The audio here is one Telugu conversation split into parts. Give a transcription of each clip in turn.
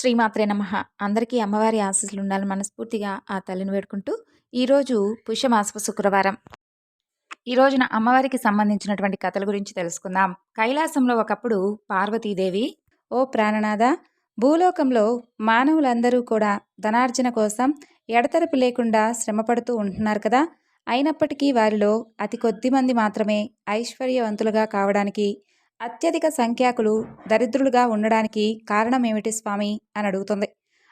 శ్రీమాత్రే నమః. అందరికీ అమ్మవారి ఆశీస్సులు ఉండాలని మనస్ఫూర్తిగా ఆ తల్లిని వేడుకుంటూ, ఈరోజు పుష్యమాసపు శుక్రవారం. ఈ రోజున అమ్మవారికి సంబంధించినటువంటి కథల గురించి తెలుసుకుందాం. కైలాసంలో ఒకప్పుడు పార్వతీదేవి, ఓ ప్రాణనాథ, భూలోకంలో మానవులందరూ కూడా ధనార్జన కోసం ఎడతెరపి లేకుండా శ్రమపడుతూ ఉంటున్నారు కదా. అయినప్పటికీ వారిలో అతి కొద్ది మంది మాత్రమే ఐశ్వర్యవంతులుగా కావడానికి, అత్యధిక సంఖ్యాకులు దరిద్రులుగా ఉండడానికి కారణం ఏమిటి స్వామి అని అడుగుతుంది.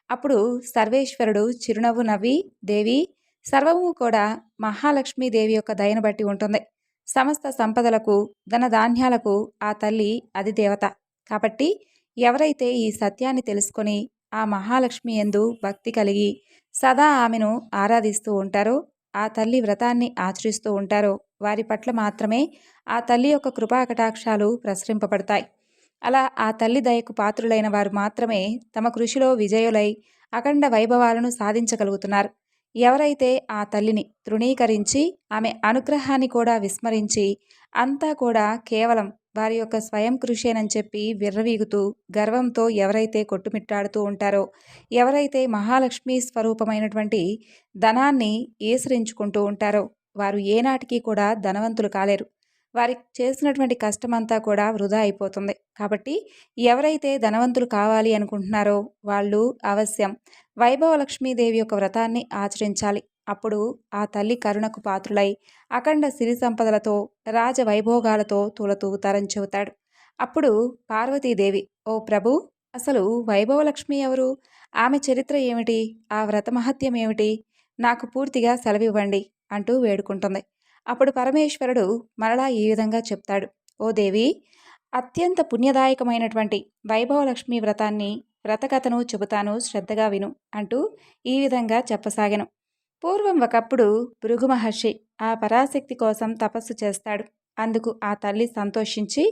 అప్పుడు సర్వేశ్వరుడు చిరునవ్వు నవ్వి, దేవి, సర్వము కూడా మహాలక్ష్మీదేవి యొక్క దయను బట్టి ఉంటుంది. సమస్త సంపదలకు, ధనధాన్యాలకు ఆ తల్లి అధిదేవత. కాబట్టి ఎవరైతే ఈ సత్యాన్ని తెలుసుకొని ఆ మహాలక్ష్మి యందు భక్తి కలిగి సదా ఆమెను ఆరాధిస్తూ ఉంటారో, ఆ తల్లి వ్రతాన్ని ఆచరిస్తూ ఉంటారో, వారి పట్ల మాత్రమే ఆ తల్లి యొక్క కృపా కటాక్షాలు ప్రసరింపబడతాయి. అలా ఆ తల్లి దయకు పాత్రులైన వారు మాత్రమే తమ కృషిలో విజయులై అఖండ వైభవాలను సాధించగలుగుతున్నారు. ఎవరైతే ఆ తల్లిని తృణీకరించి ఆమె అనుగ్రహాన్ని కూడా విస్మరించి అంతా కూడా కేవలం వారి యొక్క స్వయం కృషేనని చెప్పి విర్రవీగుతూ గర్వంతో ఎవరైతే కొట్టుమిట్టాడుతూ ఉంటారో, ఎవరైతే మహాలక్ష్మి స్వరూపమైనటువంటి ధనాన్ని ఈసరించుకుంటూ ఉంటారో, వారు ఏనాటికి కూడా ధనవంతులు కాలేరు. వారికి చేసినటువంటి కష్టమంతా కూడా వృధా అయిపోతుంది. కాబట్టి ఎవరైతే ధనవంతులు కావాలి అనుకుంటున్నారో వాళ్ళు అవశ్యం వైభవ లక్ష్మీదేవి యొక్క వ్రతాన్ని ఆచరించాలి. అప్పుడు ఆ తల్లి కరుణకు పాత్రులై అఖండ సిరి సంపదలతో, రాజవైభోగాలతో తులతూగుతారని చెబుతాడు. అప్పుడు పార్వతీదేవి, ఓ ప్రభు, అసలు వైభవలక్ష్మి ఎవరు? ఆమె చరిత్ర ఏమిటి? ఆ వ్రత మహత్యం ఏమిటి? నాకు పూర్తిగా సెలవివ్వండి అంటూ వేడుకుంటుంది. అప్పుడు పరమేశ్వరుడు మరలా ఈ విధంగా చెప్తాడు. ఓ దేవి, అత్యంత పుణ్యదాయకమైనటువంటి వైభవలక్ష్మి వ్రతాన్ని, వ్రతకథను చెబుతాను, శ్రద్ధగా విను అంటూ ఈ విధంగా చెప్పసాగెను. పూర్వం ఒకప్పుడు భృగు మహర్షి ఆ పరాశక్తి కోసం తపస్సు చేస్తాడు. అందుకు ఆ తల్లి సంతోషించి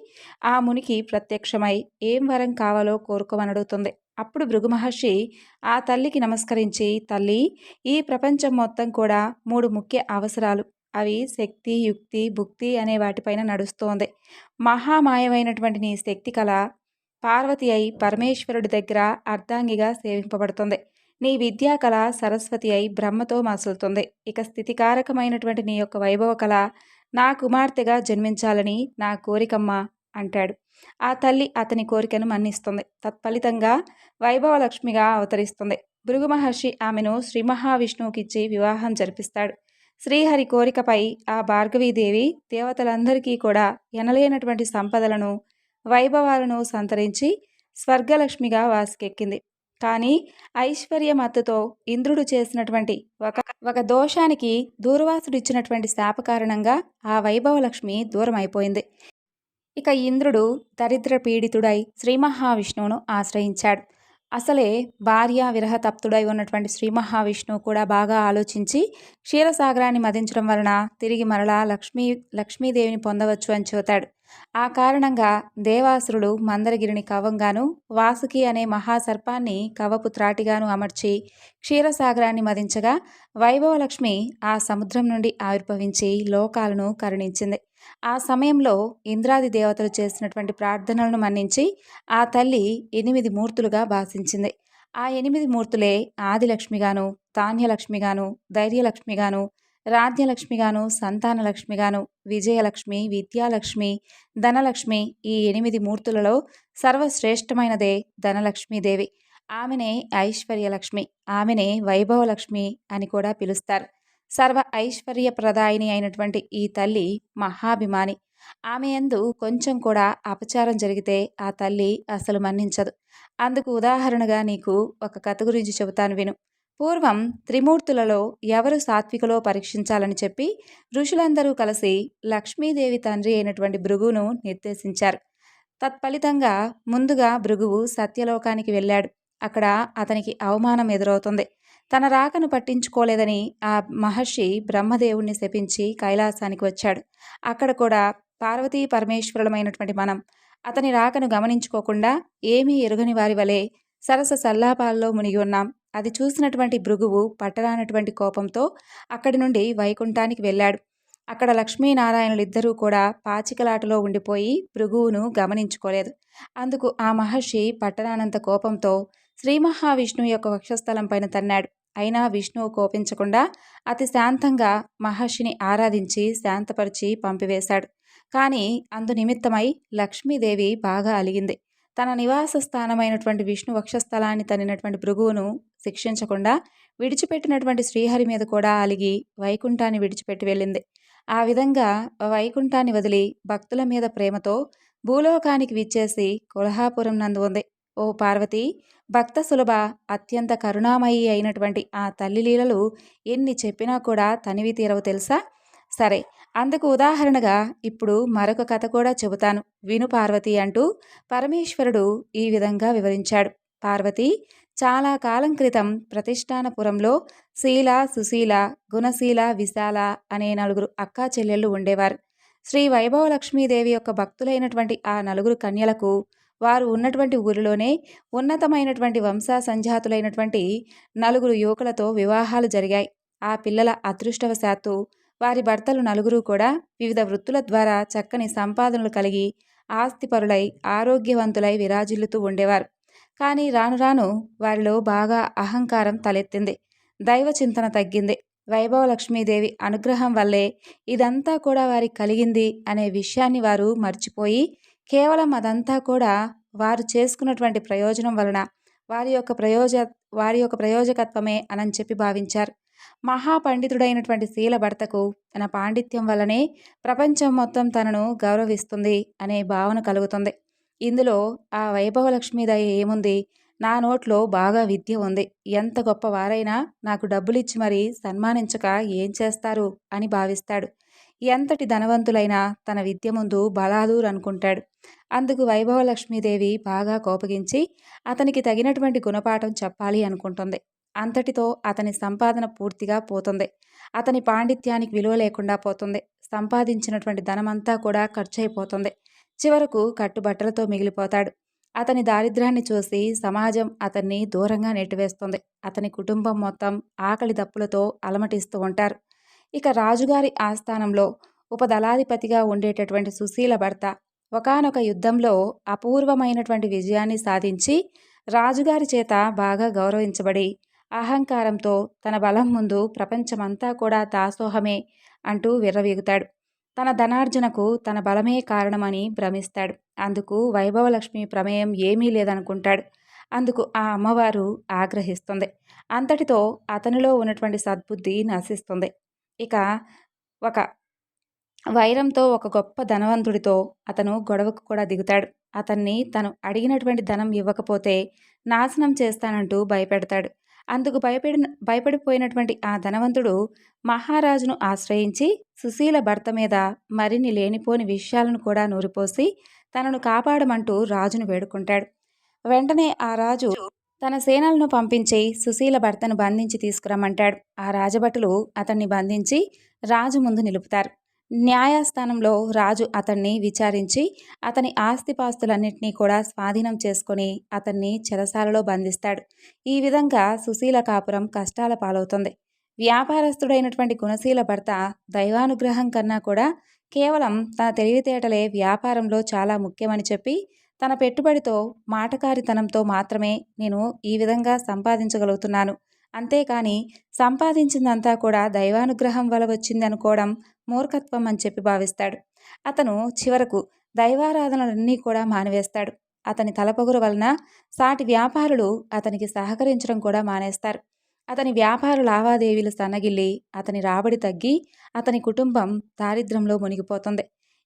ఆ మునికి ప్రత్యక్షమై ఏం వరం కావాలో కోరుకోమని అడుగుతుంది. అప్పుడు భృగు మహర్షి ఆ తల్లికి నమస్కరించి, తల్లి, ఈ ప్రపంచం మొత్తం కూడా 3 ముఖ్య అవసరాలు, అవి శక్తి, యుక్తి, భుక్తి అనే వాటిపైన నడుస్తోంది. మహామాయమైనటువంటి నీ శక్తి కళ పార్వతి అయి పరమేశ్వరుడి దగ్గర అర్ధాంగిగా సేవింపబడుతుంది. నీ విద్యా కళ సరస్వతి అయి బ్రహ్మతో మసులుతుంది. ఇక స్థితికారకమైనటువంటి నీ యొక్క వైభవ కళ నా కుమార్తెగా జన్మించాలని నా కోరికమ్మా అంటాడు. ఆ తల్లి అతని కోరికను మన్నిస్తుంది. తత్ఫలితంగా వైభవలక్ష్మిగా అవతరిస్తుంది. భృగు మహర్షి ఆమెను శ్రీ మహావిష్ణువుకిచ్చి వివాహం జరిపిస్తాడు. శ్రీహరి కోరికపై ఆ భార్గవీదేవి దేవతలందరికీ కూడా ఎనలేనటువంటి సంపదలను, వైభవాలను సంతరించి స్వర్గలక్ష్మిగా వాసికెక్కింది. కానీ ఐశ్వర్య మత్తుతో ఇంద్రుడు చేసినటువంటి ఒక దోషానికి దూర్వాసుడిచ్చినటువంటి శాప కారణంగా ఆ వైభవలక్ష్మి దూరం అయిపోయింది. ఇక ఇంద్రుడు దరిద్ర పీడితుడై శ్రీ మహావిష్ణువును ఆశ్రయించాడు. అసలే భార్య విరహ తప్తుడై ఉన్నటువంటి శ్రీ మహావిష్ణువు కూడా బాగా ఆలోచించి క్షీరసాగరాన్ని మదించడం వలన తిరిగి మరలా లక్ష్మీదేవిని పొందవచ్చు అని చెబుతాడు. ఆ కారణంగా దేవాసురుడు మందరగిరిని కవంగాను, వాసుకి అనే మహాసర్పాన్ని కవపు త్రాటిగాను అమర్చి క్షీరసాగరాన్ని మదించగా వైభవలక్ష్మి ఆ సముద్రం నుండి ఆవిర్భవించి లోకాలను కరుణించింది. ఆ సమయంలో ఇంద్రాది దేవతలు చేసినటువంటి ప్రార్థనలను మన్నించి ఆ తల్లి 8 మూర్తులుగా భాషించింది. ఆ 8 మూర్తులే ఆదిలక్ష్మిగాను, ధాన్యలక్ష్మిగాను, ధైర్యలక్ష్మిగాను, రాజ్యలక్ష్మిగాను, సంతానలక్ష్మిగాను, విజయలక్ష్మి, విద్యాలక్ష్మి, ధనలక్ష్మి. ఈ 8 మూర్తులలో సర్వశ్రేష్టమైనదే ధనలక్ష్మీదేవి. ఆమెనే ఐశ్వర్యలక్ష్మి, ఆమెనే వైభవలక్ష్మి అని కూడా పిలుస్తారు. సర్వ ఐశ్వర్యప్రదాయిని అయినటువంటి ఈ తల్లి మహాభిమాని. ఆమె యందు కొంచెం కూడా అపచారం జరిగితే ఆ తల్లి అసలు మన్నించదు. అందుకు ఉదాహరణగా నీకు ఒక కథ గురించి చెబుతాను విను. పూర్వం త్రిమూర్తులలో ఎవరు సాత్వికలో పరీక్షించాలని చెప్పి ఋషులందరూ కలిసి లక్ష్మీదేవి తండ్రి అయినటువంటి భృగువును నిర్దేశించారు. తత్ఫలితంగా ముందుగా భృగువు సత్యలోకానికి వెళ్ళాడు. అక్కడ అతనికి అవమానం ఎదురవుతుంది. తన రాకను పట్టించుకోలేదని ఆ మహర్షి బ్రహ్మదేవుణ్ణి శపించి కైలాసానికి వచ్చాడు. అక్కడ కూడా పార్వతీ పరమేశ్వరులమైనటువంటి మనం అతని రాకను గమనించుకోకుండా ఏమీ ఎరుగని వారి వలె సరస సల్లాపాల్లో మునిగి ఉన్నాం. అది చూసినటువంటి భృగువు పట్టరానటువంటి కోపంతో అక్కడి నుండి వైకుంఠానికి వెళ్ళాడు. అక్కడ లక్ష్మీనారాయణులిద్దరూ కూడా పాచికలాటలో ఉండిపోయి భృగువును గమనించుకోలేదు. అందుకు ఆ మహర్షి పట్టరానంత కోపంతో శ్రీ మహావిష్ణువు యొక్క వక్షస్థలం పైన తన్నాడు. అయినా విష్ణువు కోపించకుండా అతి శాంతంగా మహర్షిని ఆరాధించి శాంతపరిచి పంపివేశాడు. కానీ అందు నిమిత్తమై లక్ష్మీదేవి బాగా అలిగింది. తన నివాస స్థానమైనటువంటి విష్ణు వక్షస్థలాన్ని తన్నినటువంటి భృగువును శిక్షించకుండా విడిచిపెట్టినటువంటి శ్రీహరి మీద కూడా అలిగి వైకుంఠాన్ని విడిచిపెట్టి వెళ్ళింది. ఆ విధంగా వైకుంఠాన్ని వదిలి భక్తుల మీద ప్రేమతో భూలోకానికి విచ్చేసి కొల్హాపురం నందు ఉంది. ఓ పార్వతి, భక్త సులభ, అత్యంత కరుణామయి అయినటువంటి ఆ తల్లి లీలలు ఎన్ని చెప్పినా కూడా తనివి తీరవు తెలుసా? సరే, అందుకు ఉదాహరణగా ఇప్పుడు మరొక కథ కూడా చెబుతాను విను పార్వతి అంటూ పరమేశ్వరుడు ఈ విధంగా వివరించాడు. పార్వతి, చాలా కాలం క్రితం ప్రతిష్టానపురంలో శీల, సుశీల, గుణశీల, విశాల అనే నలుగురు అక్కా చెల్లెళ్ళు ఉండేవారు. శ్రీ వైభవలక్ష్మీదేవి యొక్క భక్తులైనటువంటి ఆ నలుగురు కన్యలకు వారు ఉన్నటువంటి ఊరిలోనే ఉన్నతమైనటువంటి వంశా సంజాతులైనటువంటి నలుగురు యువకులతో వివాహాలు జరిగాయి. ఆ పిల్లల అదృష్టవశాత్తు వారి భర్తలు నలుగురు కూడా వివిధ వృత్తుల ద్వారా చక్కని సంపాదనలు కలిగి ఆస్తిపరులై ఆరోగ్యవంతులై విరాజిల్లుతూ ఉండేవారు. కానీ రాను రాను వారిలో బాగా అహంకారం తలెత్తింది. దైవ చింతన తగ్గింది. వైభవలక్ష్మీదేవి అనుగ్రహం వల్లే ఇదంతా కూడా వారికి కలిగింది అనే విషయాన్ని వారు మర్చిపోయి కేవలం అదంతా కూడా వారు చేసుకున్నటువంటి ప్రయోజనం వలన వారి యొక్క ప్రయోజకత్వమే అని చెప్పి భావించారు. మహాపండితుడైనటువంటి శీల భర్తకు తన పాండిత్యం వల్లనే ప్రపంచం మొత్తం తనను గౌరవిస్తుంది అనే భావన కలుగుతుంది. ఇందులో ఆ వైభవలక్ష్మీదయ ఏముంది? నా నోట్లో బాగా విద్య ఉంది, ఎంత గొప్పవారైనా నాకు డబ్బులిచ్చి మరీ సన్మానించక ఏం చేస్తారు అని భావిస్తాడు. ఎంతటి ధనవంతులైనా తన విద్య ముందు బలాదూర్ అనుకుంటాడు. అందుకు వైభవలక్ష్మీదేవి బాగా కోపగించి అతనికి తగినటువంటి గుణపాఠం చెప్పాలి అనుకుంటుంది. అంతటితో అతని సంపాదన పూర్తిగా పోతుంది. అతని పాండిత్యానికి విలువ లేకుండా పోతుంది. సంపాదించినటువంటి ధనమంతా కూడా ఖర్చు అయిపోతుంది. చివరకు కట్టుబట్టలతో మిగిలిపోతాడు. అతని దారిద్ర్యాన్ని చూసి సమాజం అతన్ని దూరంగా నెట్టివేస్తుంది. అతని కుటుంబం మొత్తం ఆకలి దప్పులతో అలమటిస్తూ ఉంటారు. ఇక రాజుగారి ఆస్థానంలో ఉపదళాధిపతిగా ఉండేటటువంటి సుశీల భర్త ఒకానొక యుద్ధంలో అపూర్వమైనటువంటి విజయాన్ని సాధించి రాజుగారి చేత బాగా గౌరవించబడి అహంకారంతో తన బలం ముందు ప్రపంచమంతా కూడా దాసోహమే అంటూ విర్రవీగుతాడు. తన ధనార్జనకు తన బలమే కారణమని భ్రమిస్తాడు. అందుకు వైభవలక్ష్మి ప్రమేయం ఏమీ లేదనుకుంటాడు. అందుకు ఆ అమ్మవారు ఆగ్రహిస్తుంది. అంతటితో అతనిలో ఉన్నటువంటి సద్బుద్ధి నశిస్తుంది. ఇక ఒక వైరంతో ఒక గొప్ప ధనవంతుడితో అతను గొడవకు కూడా దిగుతాడు. అతన్ని తను అడిగినటువంటి ధనం ఇవ్వకపోతే నాశనం చేస్తానంటూ భయపెడతాడు. అందుకు భయపడిపోయినటువంటి ఆ ధనవంతుడు మహారాజును ఆశ్రయించి సుశీల భర్త మీద మరిన్ని లేనిపోని విషయాలను కూడా నూరిపోసి తనను కాపాడమంటూ రాజును వేడుకుంటాడు. వెంటనే ఆ రాజు తన సేనలను పంపించి సుశీల భర్తను బంధించి తీసుకురమ్మంటాడు. ఆ రాజభటులు అతన్ని బంధించి రాజు ముందు నిలుపుతారు. న్యాయస్థానంలో రాజు అతన్ని విచారించి అతని ఆస్తిపాస్తులన్నింటినీ కూడా స్వాధీనం చేసుకొని అతన్ని చెరసాలలో బంధిస్తాడు. ఈ విధంగా సుశీల కాపురం కష్టాల పాలవుతుంది. వ్యాపారస్తుడైనటువంటి గుణశీల భర్త దైవానుగ్రహం కన్నా కూడా కేవలం తన తెలివితేటలే వ్యాపారంలో చాలా ముఖ్యమని చెప్పి తన పెట్టుబడితో మాటకారితనంతో మాత్రమే నేను ఈ విధంగా సంపాదించగలుగుతున్నాను, అంతేకాని సంపాదించిందంతా కూడా దైవానుగ్రహం వల్ల వచ్చింది అనుకోవడం మూర్ఖత్వం అని చెప్పి భావిస్తాడు. అతను చివరకు దైవారాధనలన్నీ కూడా మానివేస్తాడు. అతని తలపొగరు వలన సాటి వ్యాపారులు అతనికి సహకరించడం కూడా మానేస్తారు. అతని వ్యాపార లావాదేవీలు సన్నగిల్లి అతని రాబడి తగ్గి అతని కుటుంబం దారిద్ర్యంలో మునిగిపోతుంది.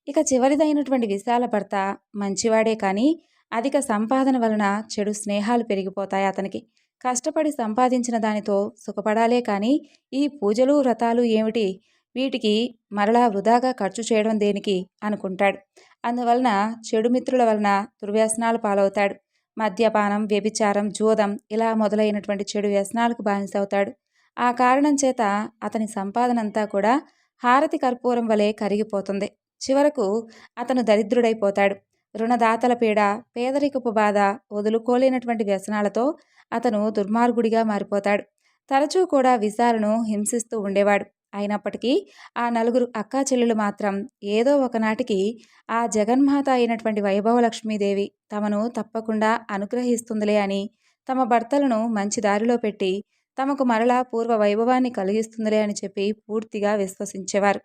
ఇక చివరిదైనటువంటి విశాల భర్త మంచివాడే కానీ అధిక సంపాదన వలన చెడు స్నేహాలు పెరిగిపోతాయి అతనికి. కష్టపడి సంపాదించిన దానితో సుఖపడాలే కానీ ఈ పూజలు వ్రతాలు ఏమిటి, వీటికి మరలా వృధాగా ఖర్చు చేయడం దేనికి అనుకుంటాడు. అందువలన చెడు మిత్రుల వలన దుర్వ్యసనాలు పాలవుతాడు. మద్యపానం, వ్యభిచారం, జూదం ఇలా మొదలైనటువంటి చెడు వ్యసనాలకు బానిసవుతాడు. ఆ కారణం చేత అతని సంపాదనంతా కూడా హారతి కర్పూరం వలె కరిగిపోతుంది. చివరకు అతను దరిద్రుడైపోతాడు. రుణదాతల పీడ, పేదరికపు బాధ, వదులుకోలేనటువంటి వ్యసనాలతో అతను దుర్మార్గుడిగా మారిపోతాడు. తరచూ కూడా విశాలను హింసిస్తూ ఉండేవాడు. అయినప్పటికీ ఆ నలుగురు అక్కా చెల్లెలు మాత్రం ఏదో ఒకనాటికి ఆ జగన్మాత అయినటువంటి వైభవలక్ష్మీదేవి తమను తప్పకుండా అనుగ్రహిస్తుందిలే అని తమ భర్తలను మంచి దారిలో పెట్టి తమకు మరలా పూర్వ వైభవాన్ని కలిగిస్తుందిలే అని చెప్పి పూర్తిగా విశ్వసించేవారు.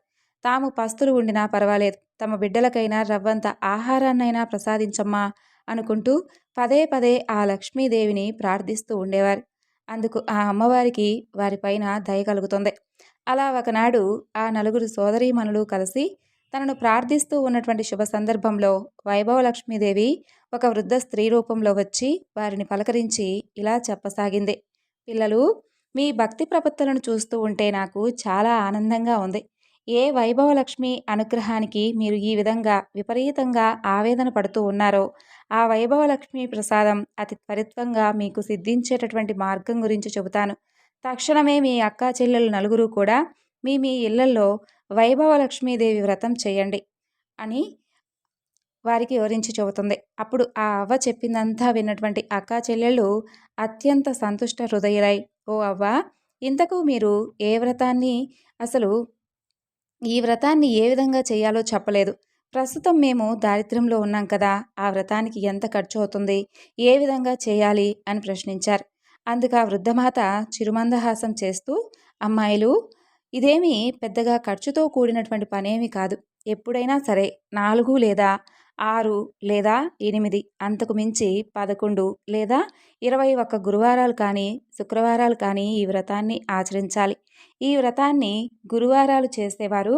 తాము పస్తులు ఉండినా పర్వాలేదు, తమ బిడ్డలకైనా రవ్వంత ఆహారాన్నైనా ప్రసాదించమ్మా అనుకుంటూ పదే పదే ఆ లక్ష్మీదేవిని ప్రార్థిస్తూ ఉండేవారు. అందుకు ఆ అమ్మవారికి వారిపైన దయ కలుగుతుంది. అలా ఒకనాడు ఆ నలుగురు సోదరీమణులు కలిసి తనను ప్రార్థిస్తూ ఉన్నటువంటి శుభ సందర్భంలో వైభవలక్ష్మీదేవి ఒక వృద్ధ స్త్రీ రూపంలో వచ్చి వారిని పలకరించి ఇలా చెప్పసాగింది. పిల్లలు, మీ భక్తి ప్రపత్తులను చూస్తూ ఉంటే నాకు చాలా ఆనందంగా ఉంది. ఏ వైభవలక్ష్మి అనుగ్రహానికి మీరు ఈ విధంగా విపరీతంగా ఆవేదన పడుతూ ఉన్నారో ఆ వైభవలక్ష్మి ప్రసాదం అతి త్వరితంగా మీకు సిద్ధించేటటువంటి మార్గం గురించి చెబుతాను. తక్షణమే మీ అక్కా చెల్లెలు నలుగురు కూడా మీ మీ ఇళ్లల్లో వైభవలక్ష్మీదేవి వ్రతం చేయండి అని వారికి వివరించి చెబుతుంది. అప్పుడు ఆ అవ్వ చెప్పిందంతా విన్నటువంటి అక్కా చెల్లెళ్ళు అత్యంత సంతుష్ట హృదయులై, ఓ అవ్వ, ఇంతకు మీరు అసలు ఈ వ్రతాన్ని ఏ విధంగా చేయాలో చెప్పలేదు. ప్రస్తుతం మేము దారిద్ర్యంలో ఉన్నాం కదా, ఆ వ్రతానికి ఎంత ఖర్చు అవుతుంది, ఏ విధంగా చేయాలి అని ప్రశ్నించారు. అందుకు ఆ వృద్ధమాత చిరుమందహాసం చేస్తూ, అమ్మాయిలు, ఇదేమీ పెద్దగా ఖర్చుతో కూడినటువంటి పనేమీ కాదు. ఎప్పుడైనా సరే 4 లేదా 6 లేదా 8 అంతకు మించి 11 లేదా 21 గురువారాలు కానీ శుక్రవారాలు కానీ ఈ వ్రతాన్ని ఆచరించాలి. ఈ వ్రతాన్ని గురువారాలు చేసేవారు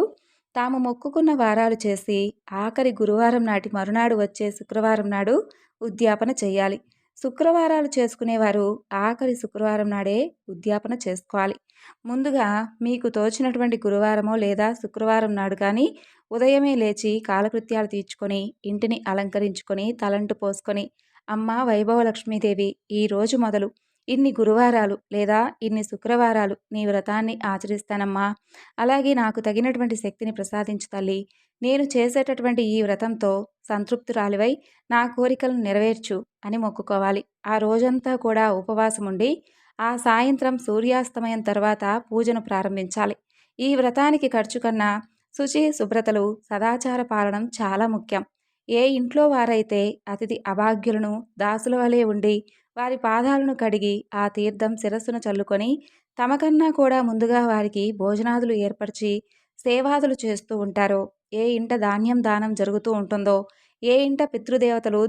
తాము మొక్కుకున్న వారాలు చేసి ఆఖరి గురువారం నాటి మరునాడు వచ్చే శుక్రవారం నాడు ఉద్యాపన చేయాలి. శుక్రవారాలు చేసుకునేవారు ఆఖరి శుక్రవారం నాడే ఉద్యాపన చేసుకోవాలి. ముందుగా మీకు తోచినటువంటి గురువారమో లేదా శుక్రవారం నాడు కానీ ఉదయమే లేచి కాలకృత్యాలు తీర్చుకొని ఇంటిని అలంకరించుకొని తలంటు పోసుకొని, అమ్మ వైభవలక్ష్మీదేవి, ఈ రోజు మొదలు ఇన్ని గురువారాలు లేదా ఇన్ని శుక్రవారాలు నీ వ్రతాన్ని ఆచరిస్తానమ్మా. అలాగే నాకు తగినటువంటి శక్తిని ప్రసాదించు తల్లి. నేను చేసేటటువంటి ఈ వ్రతంతో సంతృప్తురాలివై నా కోరికలను నెరవేర్చు అని మొక్కుకోవాలి. ఆ రోజంతా కూడా ఉపవాసం ఉండి ఆ సాయంత్రం సూర్యాస్తమయం తర్వాత పూజను ప్రారంభించాలి. ఈ వ్రతానికి ఖర్చు కన్నా శుచి, శుభ్రతలు, సదాచార పాలనం చాలా ముఖ్యం. ఏ ఇంట్లో వారైతే అతిథి అభాగ్యులను దాసుల వలె ఉండి వారి పాదాలను కడిగి ఆ తీర్థం శిరస్సును చల్లుకొని తమకన్నా కూడా ముందుగా వారికి భోజనాదులు ఏర్పరిచి సేవాదులు చేస్తూ ఉంటారో, ఏ ఇంట ధాన్యం దానం జరుగుతూ ఉంటుందో, ఏ ఇంట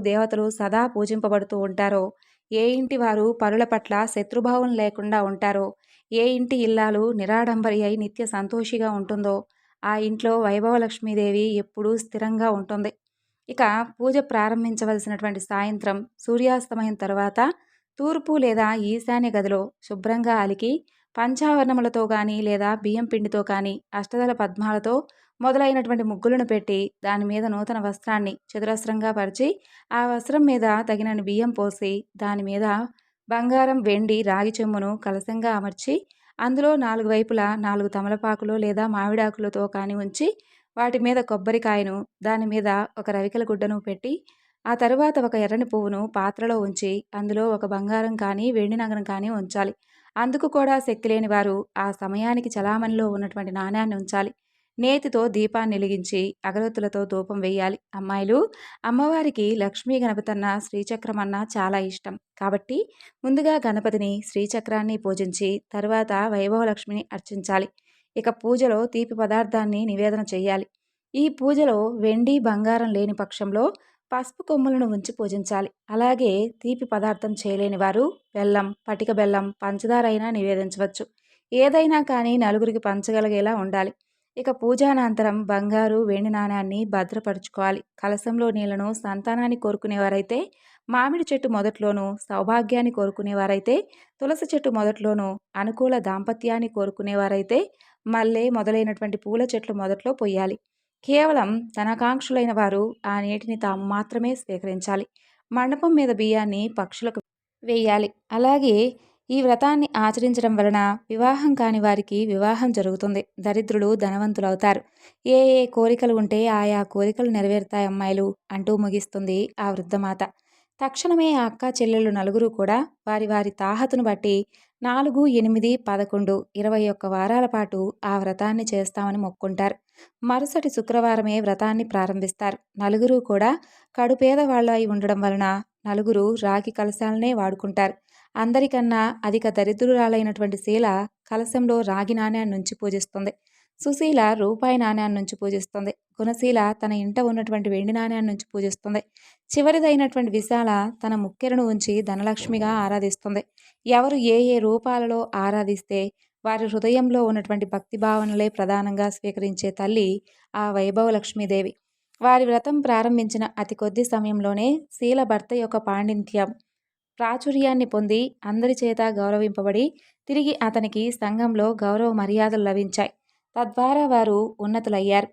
దేవతలు సదా పూజింపబడుతూ ఉంటారో, ఏ ఇంటి వారు పరుల పట్ల శత్రుభావం లేకుండా ఉంటారో, ఏ ఇంటి ఇల్లాలు నిరాడంబరి అయి నిత్య సంతోషిగా ఉంటుందో ఆ ఇంట్లో వైభవలక్ష్మీదేవి ఎప్పుడూ స్థిరంగా ఉంటుంది. ఇక పూజ ప్రారంభించవలసినటువంటి సాయంత్రం సూర్యాస్తమయం తర్వాత తూర్పు లేదా ఈశాన్య గదిలో శుభ్రంగా అలికి పంచావరణములతో కానీ లేదా బియ్యం పిండితో కానీ అష్టదళ పద్మాలతో మొదలైనటువంటి ముగ్గులను పెట్టి దాని మీద నూతన వస్త్రాన్ని చతురస్రంగా పరిచి ఆ వస్త్రం మీద తగినన్ని బియ్యం పోసి దాని మీద బంగారం, వెండి, రాగి చెమ్మును కలశంగా అమర్చి అందులో 4 వైపులా 4 తమలపాకులు లేదా మామిడాకులతో కానీ ఉంచి వాటి మీద కొబ్బరికాయను, దాని మీద ఒక రవికల గుడ్డను పెట్టి ఆ తరువాత ఒక ఎర్రని పువ్వును పాత్రలో ఉంచి అందులో ఒక బంగారం కానీ వెండి నగరం కానీ ఉంచాలి. అందుకు కూడా శక్తి లేని వారు ఆ సమయానికి చలామణిలో ఉన్నటువంటి నాణ్యాన్ని ఉంచాలి. నేతితో దీపాన్ని వెలిగించి అగరొత్తులతో ధూపం వేయాలి. అమ్మాయిలు, అమ్మవారికి లక్ష్మీ గణపతన్న శ్రీచక్రమన్న చాలా ఇష్టం. కాబట్టి ముందుగా గణపతిని, శ్రీచక్రాన్ని పూజించి తరువాత వైభవలక్ష్మిని అర్చించాలి. ఇక పూజలో తీపి పదార్థాన్ని నివేదన చేయాలి. ఈ పూజలో వెండి, బంగారం లేని పక్షంలో పసుపు కొమ్ములను ఉంచి పూజించాలి. అలాగే తీపి పదార్థం చేయలేని వారు బెల్లం, పటిక బెల్లం, పంచదార అయినా నివేదించవచ్చు. ఏదైనా కానీ నలుగురికి పంచగలిగేలా ఉండాలి. ఇక పూజానంతరం బంగారు, వెండి నాణ్యాన్ని భద్రపరుచుకోవాలి. కలశంలో నీళ్లను సంతానాన్ని కోరుకునేవారైతే మామిడి చెట్టు మొదట్లోనూ, సౌభాగ్యాన్ని కోరుకునేవారైతే తులసి చెట్టు మొదట్లోనూ, అనుకూల దాంపత్యాన్ని కోరుకునేవారైతే మల్లె మొదలైనటువంటి పూల చెట్లు మొదట్లో పొయ్యాలి. కేవలం ధనాకాంక్షులైన వారు ఆ నీటిని తాము మాత్రమే స్వీకరించాలి. మండపం మీద బియ్యాన్ని పక్షులకు వేయాలి. అలాగే ఈ వ్రతాన్ని ఆచరించడం వలన వివాహం కాని వారికి వివాహం జరుగుతుంది. దరిద్రులు ధనవంతులవుతారు. ఏ ఏ కోరికలు ఉంటే ఆయా కోరికలు నెరవేరుతాయి అమ్మాయిలు అంటూ ముగిస్తుంది ఆ వృద్ధమాత. తక్షణమే ఆ అక్క చెల్లెళ్ళు నలుగురు కూడా వారి వారి తాహతును బట్టి 4, 8, 11, 21 వారాల పాటు ఆ వ్రతాన్ని చేస్తామని మొక్కుంటారు. మరుసటి శుక్రవారమే వ్రతాన్ని ప్రారంభిస్తారు. నలుగురు కూడా కడుపేద వాళ్ళ అయి ఉండడం వలన నలుగురు రాగి కలశాలనే వాడుకుంటారు. అందరికన్నా అధిక దరిద్రురాలైనటువంటి శీల కలశంలో రాగి నాణ్యాన్నుంచి పూజిస్తుంది. సుశీల రూపాయి నాణ్యాన్నుంచి పూజిస్తుంది. గుణశీల తన ఇంట ఉన్నటువంటి వెండి నాణ్యాన్నుంచి పూజిస్తుంది. చివరిదైనటువంటి విశాల తన ముక్కెరను ఉంచి ధనలక్ష్మిగా ఆరాధిస్తుంది. ఎవరు ఏ ఏ రూపాలలో ఆరాధిస్తే వారి హృదయంలో ఉన్నటువంటి భక్తి భావనలే ప్రధానంగా స్వీకరించే తల్లి ఆ వైభవ లక్ష్మీదేవి. వారి వ్రతం ప్రారంభించిన అతి కొద్ది సమయంలోనే శీల భర్త యొక్క పాండిత్యం ప్రాచుర్యాన్ని పొంది అందరి చేత గౌరవింపబడి తిరిగి అతనికి సంఘంలో గౌరవ మర్యాదలు లభించాయి. తద్వారా వారు ఉన్నతులయ్యారు.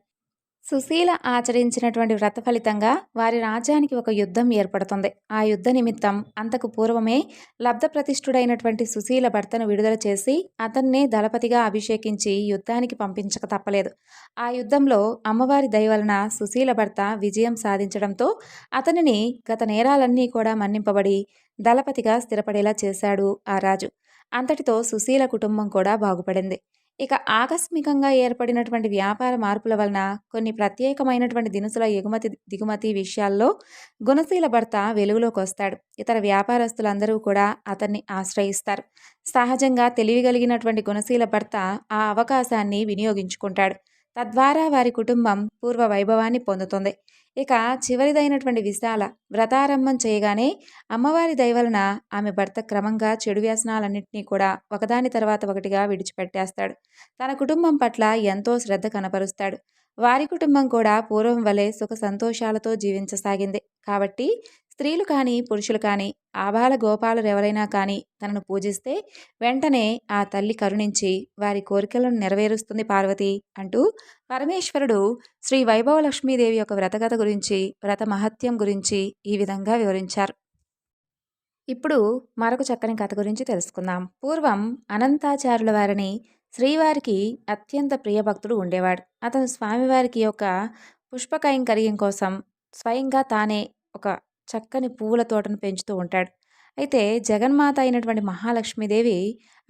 సుశీల ఆచరించినటువంటి వ్రత ఫలితంగా వారి రాజ్యానికి ఒక యుద్ధం ఏర్పడుతుంది. ఆ యుద్ధ నిమిత్తం అంతకు పూర్వమే లబ్ధప్రతిష్ఠుడైనటువంటి సుశీల భర్తను విడుదల చేసి అతన్నే దళపతిగా అభిషేకించి యుద్ధానికి పంపించక తప్పలేదు. ఆ యుద్ధంలో అమ్మవారి దయ వలన సుశీల భర్త విజయం సాధించడంతో అతనిని గత నేరాలన్నీ కూడా మన్నింపబడి దళపతిగా స్థిరపడేలా చేశాడు ఆ రాజు. అంతటితో సుశీల కుటుంబం కూడా బాగుపడింది. ఇక ఆకస్మికంగా ఏర్పడినటువంటి వ్యాపార మార్పుల వలన కొన్ని ప్రత్యేకమైనటువంటి దినుసుల ఎగుమతి దిగుమతి విషయాల్లో గుణశీల భర్త వెలుగులోకి వస్తాడు. ఇతర వ్యాపారస్తులందరూ కూడా అతన్ని ఆశ్రయిస్తారు. సహజంగా తెలివిగలిగినటువంటి గుణశీల భర్త ఆ అవకాశాన్ని వినియోగించుకుంటాడు. తద్వారా వారి కుటుంబం పూర్వ వైభవాన్ని పొందుతుంది. ఇక చివరిదైనటువంటి విశాల వ్రతారంభం చేయగానే అమ్మవారి దయవలన ఆమె భర్త క్రమంగా చెడు వ్యసనాలన్నింటినీ కూడా ఒకదాని తర్వాత ఒకటిగా విడిచిపెట్టేస్తాడు. తన కుటుంబం పట్ల ఎంతో శ్రద్ధ కనపరుస్తాడు. వారి కుటుంబం కూడా పూర్వం వలె సుఖ సంతోషాలతో జీవించసాగింది. కాబట్టి స్త్రీలు కానీ పురుషులు కానీ ఆబాల గోపాలు ఎవరైనా కానీ తనను పూజిస్తే వెంటనే ఆ తల్లి కరుణించి వారి కోరికలను నెరవేరుస్తుంది పార్వతి అంటూ పరమేశ్వరుడు శ్రీ వైభవ లక్ష్మీదేవి యొక్క వ్రతకథ గురించి, వ్రత మహత్యం గురించి ఈ విధంగా వివరించారు. ఇప్పుడు మరొక చక్కని కథ గురించి తెలుసుకుందాం. పూర్వం అనంతాచార్యుల వారిని శ్రీవారికి అత్యంత ప్రియభక్తుడు ఉండేవాడు. అతను స్వామివారికి యొక్క పుష్ప కైంకర్యం కోసం స్వయంగా తానే ఒక చక్కని పువ్వుల తోటను పెంచుతూ ఉంటాడు. అయితే జగన్మాత అయినటువంటి మహాలక్ష్మీదేవి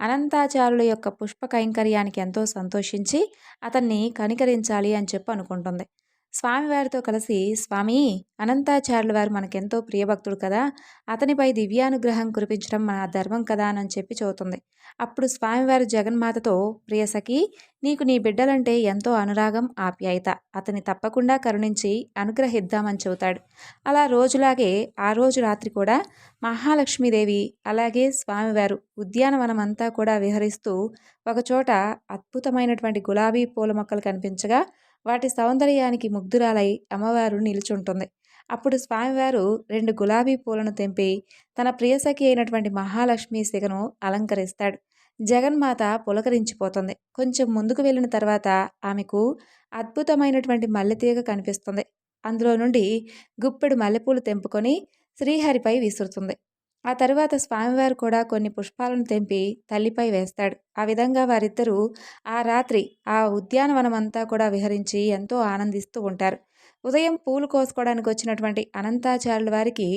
అనంతాచార్యుల యొక్క పుష్ప కైంకర్యానికి ఎంతో సంతోషించి అతన్ని కనికరించాలి అని చెప్పి అనుకుంటుంది. స్వామివారితో కలిసి, స్వామి, అనంతాచార్యుల వారు మనకెంతో ప్రియభక్తుడు కదా, అతనిపై దివ్యానుగ్రహం కురిపించడం మన ధర్మం కదా అని చెప్పి చెబుతుంది. అప్పుడు స్వామివారు జగన్మాతతో, ప్రియసఖి, నీకు నీ బిడ్డలంటే ఎంతో అనురాగం, ఆప్యాయత, అతని తప్పకుండా కరుణించి అనుగ్రహిద్దామని చెబుతాడు. అలా రోజులాగే ఆ రోజు రాత్రి కూడా మహాలక్ష్మీదేవి అలాగే స్వామివారు ఉద్యానవనం అంతా కూడా విహరిస్తూ ఒకచోట అద్భుతమైనటువంటి గులాబీ పూల మొక్కలు కనిపించగా వాటి సౌందర్యానికి ముగ్ధురాలై అమ్మవారు నిలుచుంటుంది. అప్పుడు స్వామివారు 2 గులాబీ పూలను తెంపి తన ప్రియసఖి అయినటువంటి మహాలక్ష్మి సిగను అలంకరిస్తాడు. జగన్మాత పులకరించిపోతుంది. కొంచెం ముందుకు వెళ్ళిన తర్వాత ఆమెకు అద్భుతమైనటువంటి మల్లెతీగ కనిపిస్తుంది. అందులో నుండి గుప్పెడు మల్లెపూలు తెంపుకొని శ్రీహరిపై విసురుతుంది. ఆ తరువాత స్వామివారు కూడా కొన్ని పుష్పాలను తెంపి తల్లిపై వేస్తాడు. ఆ విధంగా వారిద్దరూ ఆ రాత్రి ఆ ఉద్యానవనమంతా కూడా విహరించి ఎంతో ఆనందిస్తూ ఉంటారు. ఉదయం పూలు కోసుకోవడానికి వచ్చినటువంటి అనంతాచార్యుల వారికి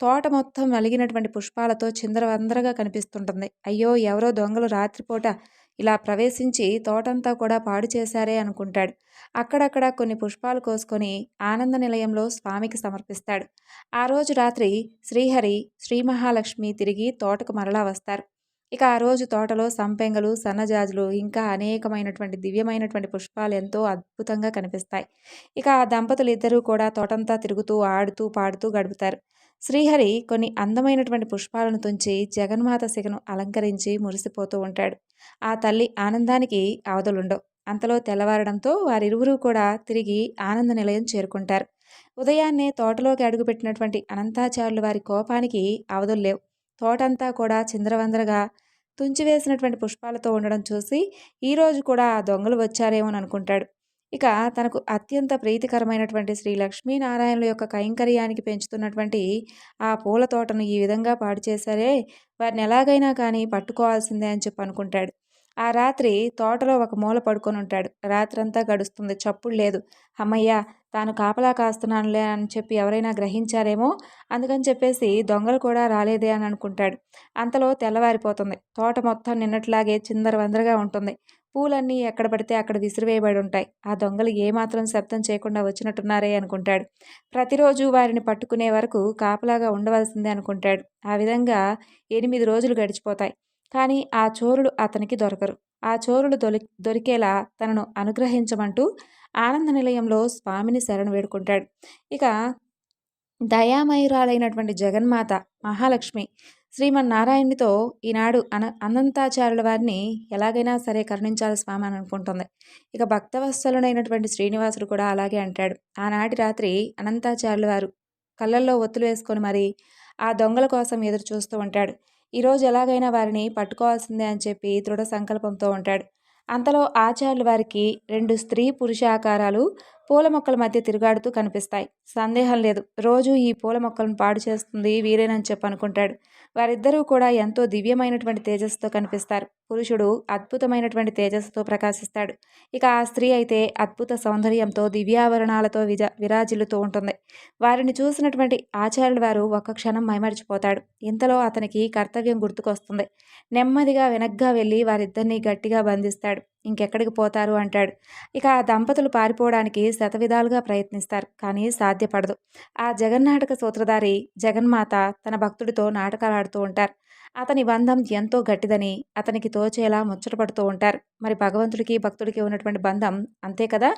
తోట మొత్తం నలిగినటువంటి పుష్పాలతో చిందరవందరగా కనిపిస్తుంటుంది. అయ్యో, ఎవరో దొంగలు రాత్రిపూట ఇలా ప్రవేశించి తోటంతా కూడా పాడు చేశారే అనుకుంటాడు. అక్కడక్కడ కొన్ని పుష్పాలు కోసుకొని ఆనంద నిలయంలో స్వామికి సమర్పిస్తాడు. ఆ రోజు రాత్రి శ్రీహరి, శ్రీ మహాలక్ష్మి తిరిగి తోటకు మరలా వస్తారు. ఇక ఆ రోజు తోటలో సంపెంగలు, సన్నజాజులు ఇంకా అనేకమైనటువంటి దివ్యమైనటువంటి పుష్పాలు ఎంతో అద్భుతంగా కనిపిస్తాయి. ఇక ఆ దంపతులు ఇద్దరూ కూడా తోటంతా తిరుగుతూ ఆడుతూ పాడుతూ గడుపుతారు. శ్రీహరి కొన్ని అందమైనటువంటి పుష్పాలను తుంచి జగన్మాత సిగను అలంకరించి మురిసిపోతూ ఉంటాడు. ఆ తల్లి ఆనందానికి అవధులుండవు. అంతలో తెల్లవారడంతో వారిరువురూ కూడా తిరిగి ఆనంద నిలయం చేరుకుంటారు. ఉదయాన్నే తోటలోకి అడుగుపెట్టినటువంటి అనంతాచార్యుల వారి కోపానికి అవధుల్లేవు. తోటంతా కూడా చిందరవందరగా తుంచివేసినటువంటి పుష్పాలతో ఉండడం చూసి ఈరోజు కూడా ఆ దొంగలు వచ్చారేమోని అనుకుంటాడు. ఇక తనకు అత్యంత ప్రీతికరమైనటువంటి శ్రీ లక్ష్మీనారాయణుల యొక్క కైంకర్యానికి పెంచుతున్నటువంటి ఆ పూల తోటను ఈ విధంగా పాడు చేశారే, వారిని ఎలాగైనా కానీ పట్టుకోవాల్సిందే అని చెప్పి అనుకుంటాడు. ఆ రాత్రి తోటలో ఒక మూల పడుకొని ఉంటాడు. రాత్రంతా గడుస్తుంది, చప్పుడు లేదు. అమ్మయ్య, తాను కాపలా కాస్తున్నానులే అని చెప్పి ఎవరైనా గ్రహించారేమో, అందుకని చెప్పేసి దొంగలు కూడా రాలేదే అని అనుకుంటాడు. అంతలో తెల్లవారిపోతుంది. తోట మొత్తం నిన్నట్లాగే చిందరవందరగా ఉంటుంది. పూలన్నీ ఎక్కడ పడితే అక్కడ విసిరివేయబడి ఉంటాయి. ఆ దొంగలు ఏమాత్రం శబ్దం చేయకుండా వచ్చినట్టున్నారే అనుకుంటాడు. ప్రతిరోజు వారిని పట్టుకునే వరకు కాపలాగా ఉండవలసిందే అనుకుంటాడు. ఆ విధంగా 8 రోజులు గడిచిపోతాయి. కానీ ఆ చోరులు అతనికి దొరకరు. ఆ చోరులు దొరికేలా తనను అనుగ్రహించమంటూ ఆనంద నిలయంలో స్వామిని శరణు వేడుకుంటాడు. ఇక దయామయురాలైనటువంటి జగన్మాత మహాలక్ష్మి శ్రీమన్నారాయణునితో ఈనాడు అనంతాచార్యుల వారిని ఎలాగైనా సరే కరుణించాలి స్వామి అని అనుకుంటుంది. ఇక భక్తవత్సలుడైనటువంటి శ్రీనివాసుడు కూడా అలాగే అంటాడు. ఆనాటి రాత్రి అనంతాచార్యుల వారు కళ్ళల్లో ఒత్తులు వేసుకొని మరి ఆ దొంగల కోసం ఎదురు చూస్తూ ఉంటాడు. ఈరోజు ఎలాగైనా వారిని పట్టుకోవాల్సిందే అని చెప్పి దృఢ సంకల్పంతో ఉంటాడు. అంతలో ఆచార్యుల వారికి 2 స్త్రీ పురుషాకారాలు పూల మొక్కల మధ్య తిరుగాడుతూ కనిపిస్తాయి. సందేహం లేదు, రోజు ఈ పూల మొక్కలను పాడు చేస్తుంది వీరేనని చెప్పి అనుకుంటాడు. వారిద్దరూ కూడా ఎంతో దివ్యమైనటువంటి తేజస్సుతో కనిపిస్తారు. పురుషుడు అద్భుతమైనటువంటి తేజస్సుతో ప్రకాశిస్తాడు. ఇక ఆ స్త్రీ అయితే అద్భుత సౌందర్యంతో దివ్యాభరణాలతో విరాజిల్లుతూ ఉంటుంది. వారిని చూసినటువంటి ఆచార్యుల వారు ఒక్క క్షణం మైమరిచిపోతాడు. ఇంతలో అతనికి కర్తవ్యం గుర్తుకొస్తుంది. నెమ్మదిగా వెనగ్గా వెళ్ళి వారిద్దరినీ గట్టిగా బంధిస్తాడు. ఇంకెక్కడికి పోతారు అంటాడు. ఇక ఆ దంపతులు పారిపోవడానికి శతవిధాలుగా ప్రయత్నిస్తారు. కానీ సాధ్యపడదు. ఆ జగన్నాటక సూత్రధారి జగన్మాత తన భక్తుడితో నాటకాలాడుతూ ఉంటారు. అతని బంధం ఎంతో గట్టిదని అతనికి తోచేలా ముచ్చటపడుతూ ఉంటారు. మరి భగవంతుడికి భక్తుడికి ఉన్నటువంటి బంధం అంతే కదా.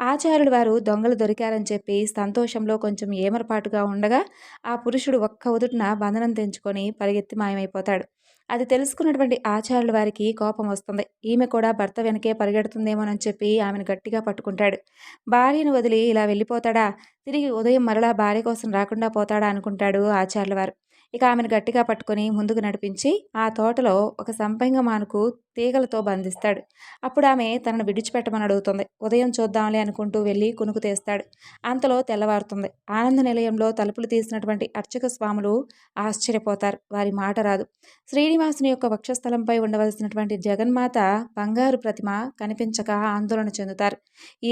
ఆచార్యుడు వారు దొంగలు దొరికారని చెప్పి సంతోషంలో కొంచెం ఏమరపాటుగా ఉండగా ఆ పురుషుడు ఒక్క ఉదుటిన బంధనం తెంచుకొని పరిగెత్తి మాయమైపోతాడు. అది తెలుసుకున్నటువంటి ఆచార్యుల వారికి కోపం వస్తుంది. ఈమె కూడా భర్త వెనకే పరిగెడుతుందేమోనని చెప్పి ఆమెను గట్టిగా పట్టుకుంటాడు. భార్యను వదిలి ఇలా వెళ్ళిపోతాడా, తిరిగి ఉదయం మరలా భార్య కోసం రాకుండా పోతాడా అనుకుంటాడు ఆచార్యుల వారు. ఇక ఆమెను గట్టిగా పట్టుకొని ముందుకు నడిపించి ఆ తోటలో ఒక సంపెంగ మానుకు తీగలతో బంధిస్తాడు. అప్పుడు ఆమె తనను విడిచిపెట్టమని అడుగుతుంది. ఉదయం చూద్దాంలే అనుకుంటూ వెళ్ళి కునుకు తీస్తాడు. అంతలో తెల్లవారుతుంది. ఆనంద నిలయంలో తలుపులు తీసినటువంటి అర్చక స్వాములు ఆశ్చర్యపోతారు. వారి మాట రాదు. శ్రీనివాసుని యొక్క వక్షస్థలంపై ఉండవలసినటువంటి జగన్మాత బంగారు ప్రతిమ కనిపించక ఆందోళన చెందుతారు.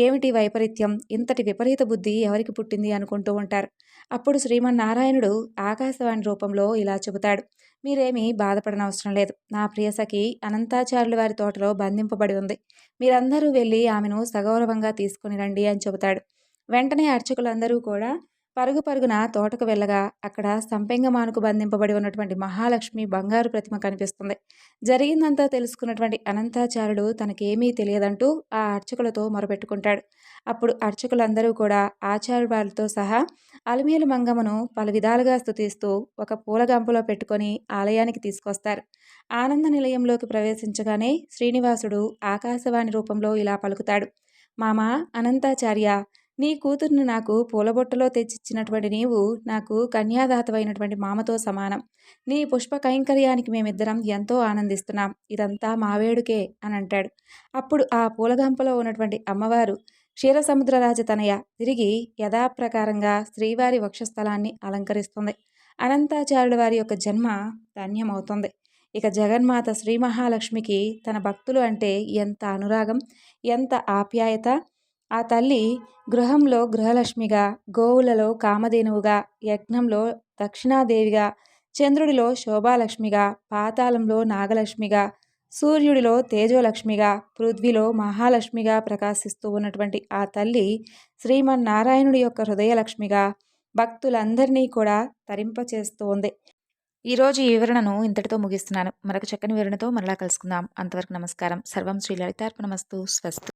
ఏమిటి వైపరీత్యం, ఇంతటి విపరీత బుద్ధి ఎవరికి పుట్టింది అనుకుంటూ ఉంటారు. అప్పుడు శ్రీమన్నారాయణుడు ఆకాశవాణి రూపంలో ఇలా చెబుతాడు. మీరేమీ బాధపడనవసరం లేదు. నా ప్రియసఖి అనంతాచార్యుల వారి తోటలో బంధింపబడి ఉంది. మీరందరూ వెళ్ళి ఆమెను సగౌరవంగా తీసుకుని రండి అని చెబుతాడు. వెంటనే అర్చకులందరూ కూడా పరుగు పరుగున తోటకు వెళ్ళగా అక్కడ సంపెంగమానుకు బంధింపబడి ఉన్నటువంటి మహాలక్ష్మి బంగారు ప్రతిమ కనిపిస్తుంది. జరిగిందంతా తెలుసుకున్నటువంటి అనంతాచార్యుడు తనకేమీ తెలియదంటూ ఆ అర్చకులతో మొరపెట్టుకుంటాడు. అప్పుడు అర్చకులందరూ కూడా ఆచార్య వారితో సహా అలిమేలు మంగమ్మను పలు విధాలుగా స్తుతిస్తూ ఒక పూలగంపలో పెట్టుకొని ఆలయానికి తీసుకొస్తారు. ఆనంద నిలయంలోకి ప్రవేశించగానే శ్రీనివాసుడు ఆకాశవాణి రూపంలో ఇలా పలుకుతాడు. మామా అనంతాచార్య, నీ కూతుర్ని నాకు పూలబొట్టలో తెచ్చిచ్చినటువంటి నీవు నాకు కన్యాదాతవైనటువంటి మామతో సమానం. నీ పుష్ప కైంకర్యానికి మేమిద్దరం ఎంతో ఆనందిస్తున్నాం. ఇదంతా మా వేడుకే అని అంటాడు. అప్పుడు ఆ పూలగంపలో ఉన్నటువంటి అమ్మవారు క్షీరసముద్రరాజ తనయ తిరిగి యథాప్రకారంగా శ్రీవారి వక్షస్థలాన్ని అలంకరిస్తుంది. అనంతాచార్యుల వారి యొక్క జన్మ ధన్యమవుతుంది. ఇక జగన్మాత శ్రీ మహాలక్ష్మికి తన భక్తులు అంటే ఎంత అనురాగం, ఎంత ఆప్యాయత. ఆ తల్లి గృహంలో గృహలక్ష్మిగా, గోవులలో కామధేనువుగా, యజ్ఞంలో దక్షిణాదేవిగా, చంద్రుడిలో శోభాలక్ష్మిగా, పాతాళంలో నాగలక్ష్మిగా, సూర్యుడిలో తేజోలక్ష్మిగా, పృథ్వీలో మహాలక్ష్మిగా ప్రకాశిస్తూ ఉన్నటువంటి ఆ తల్లి శ్రీమన్నారాయణుడి యొక్క హృదయలక్ష్మిగా భక్తులందరినీ కూడా తరింపచేస్తూ ఉంది. ఈరోజు ఈ వివరణను ఇంతటితో ముగిస్తున్నాను. మరొక చక్కని వివరణతో మరలా కలుసుకుందాం. అంతవరకు నమస్కారం. సర్వం శ్రీ లలితార్పణమస్తు. స్వస్తి.